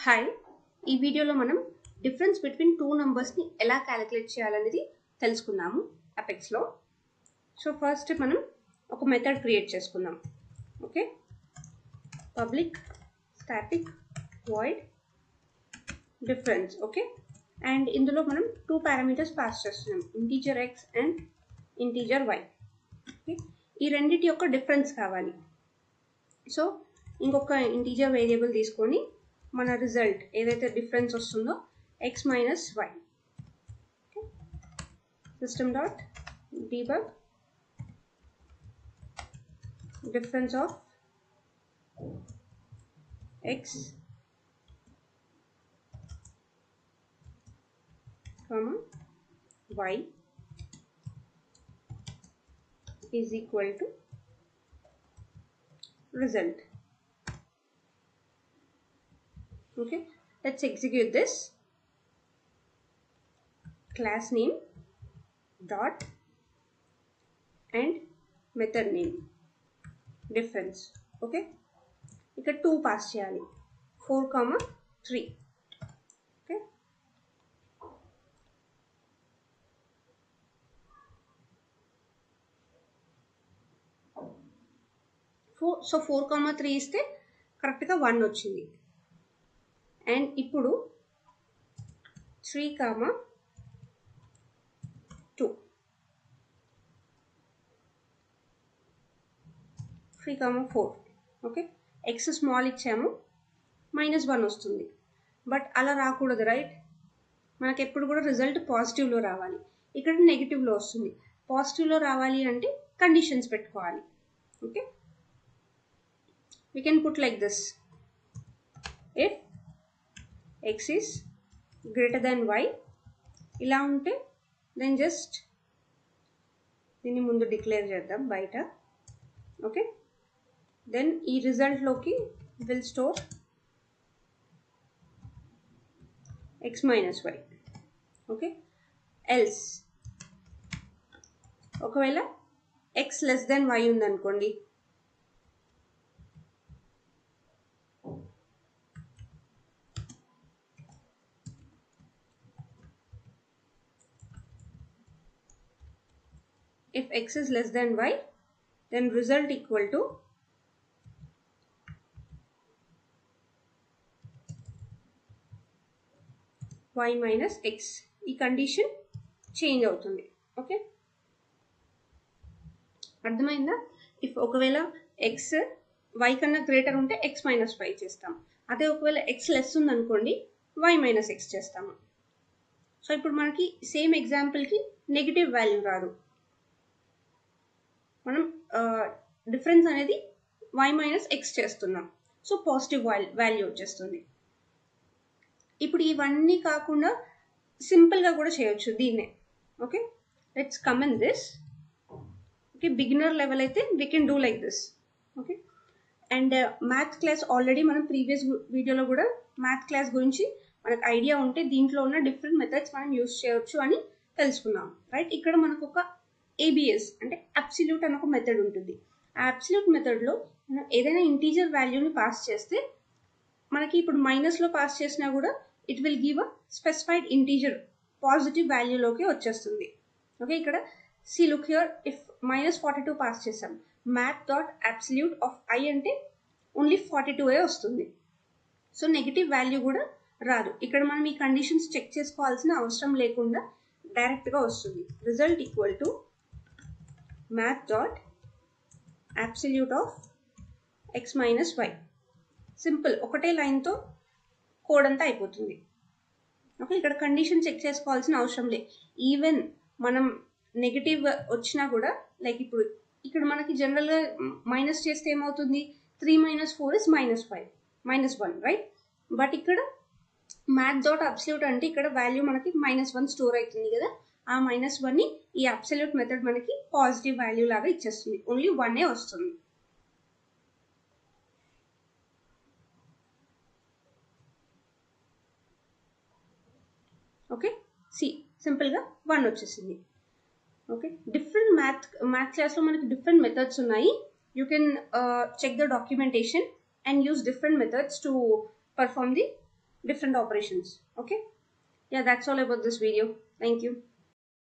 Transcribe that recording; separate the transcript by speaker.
Speaker 1: Hi, ఈ వీడియోలో మనం డిఫరెన్స్ బిట్వీన్ టూ నంబర్స్ని ఎలా క్యాలిక్యులేట్ చేయాలనేది తెలుసుకుందాము అపెక్స్లో. సో ఫస్ట్ మనం ఒక మెథడ్ క్రియేట్ చేసుకుందాం. Okay, public static void difference. Okay, and ఇందులో మనం టూ పారామీటర్స్ పాస్ చేస్తున్నాం, integer x and integer y. Okay, ఈ రెండిటి యొక్క డిఫరెన్స్ కావాలి. సో ఇంకొక ఇంటీజర్ వేరియబుల్ తీసుకొని మన రిజల్ట్ ఏదైతే డిఫరెన్స్ వస్తుందో x minus y. System dot debug difference of x comma y is equal to result. Okay, let's execute this. Class name dot and method name difference. Okay, ఇక్కడ 2 pass చేయాలి, 4,3. Okay, so 4,3 ఇస్తే కరెక్ట్గా 1 వచ్చింది. And ఇప్పుడు 3,2 3,4. Okay, X small ఇచ్చాము, -1 వస్తుంది. But అలా రాకూడదు, రైట్? మనకి ఎప్పుడు కూడా రిజల్ట్ పాజిటివ్లో రావాలి. ఇక్కడ నెగిటివ్లో వస్తుంది. పాజిటివ్లో రావాలి అంటే కండిషన్స్ పెట్టుకోవాలి. Okay, we can put like this: if x is greater than y, ఇలా ఉంటే then just దీన్ని ముందు డిక్లేర్ చేద్దాం బయట. ఓకే, దెన్ ఈ రిజల్ట్లోకి will store x minus y. Okay, else ఒకవేళ x లెస్ దెన్ y ఉందనుకోండి, if x is less than y, then result equal to y minus x. ఈ కండిషన్ చేంజ్ అవుతుంది. ఓకే, అర్థమైందా? ఇఫ్ ఒకవేళ x y కన్నా greater ఉంటే x minus y చేస్తాం. అదే ఒకవేళ x లెస్ ఉందనుకోండి, y మైనస్ x చేస్తాము. సో ఇప్పుడు మనకి సేమ్ ఎగ్జాంపుల్కి నెగిటివ్ వాల్యూ రాదు, మనం డిఫరెన్స్ అనేది y మైనస్ ఎక్స్ చేస్తున్నాం. సో పాజిటివ్ వాల్యూ వచ్చేస్తుంది. ఇప్పుడు ఇవన్నీ కాకుండా సింపుల్గా కూడా చేయొచ్చు దీన్నే. Okay, let's come in this. Okay, beginner level అయితే we can do like this. Okay, and math class already మనం ప్రీవియస్ వీడియోలో కూడా మ్యాథ్ క్లాస్ గురించి మనకు ఐడియా ఉంటే దీంట్లో ఉన్న డిఫరెంట్ మెథడ్స్ మనం యూస్ చేయొచ్చు అని తెలుసుకున్నాం, రైట్? ఇక్కడ మనకు ఒక ABS అంటే అబ్సల్యూట్ అని ఒక మెథడ్ ఉంటుంది. ఆ అబ్సల్యూట్ మెథడ్లో మనం ఏదైనా ఇంటీజర్ వాల్యూని పాస్ చేస్తే మనకి ఇప్పుడు మైనస్లో పాస్ చేసినా కూడా it will give a specified integer positive వాల్యూలోకి వచ్చేస్తుంది. ఓకే, ఇక్కడ see look here, if -42 pass చేసాం, math dot absolute of i అంటే ఓన్లీ 42 వస్తుంది. సో నెగిటివ్ వాల్యూ కూడా రాదు. ఇక్కడ మనం ఈ కండిషన్స్ చెక్ చేసుకోవాల్సిన అవసరం లేకుండా డైరెక్ట్గా వస్తుంది. Result equal to math dot absolute of x minus y. Simple, ఒకటే లైన్తో కోడ్ అంతా అయిపోతుంది. ఓకే, ఇక్కడ కండిషన్ చెక్ చేసుకోవాల్సిన అవసరం లేదు. ఈవెన్ మనం నెగిటివ్ వచ్చినా కూడా, లైక్ ఇప్పుడు ఇక్కడ మనకి జనరల్గా మైనస్ చేస్తే ఏమవుతుంది, 3 - 4 is -5 -1, రైట్? బట్ ఇక్కడ మ్యాథ్ డాట్ అబ్సల్యూట్ అంటే ఇక్కడ వాల్యూ మనకి -1 స్టోర్ అవుతుంది కదా, ఆ -1ని ఈ అబ్సల్యూట్ మెథడ్ మనకి పాజిటివ్ వాల్యూ లాగా ఇచ్చేస్తుంది. ఓన్లీ 1 వస్తుంది. ఓకే, సింపుల్గా 1 వచ్చేసింది. ఓకే, డిఫరెంట్ మ్యాథ్ క్లాస్లో మనకి డిఫరెంట్ మెథడ్స్ ఉన్నాయి. You can check the documentation and use different methods to perform the different operations. Okay, yeah, that's all about this video. Thank you.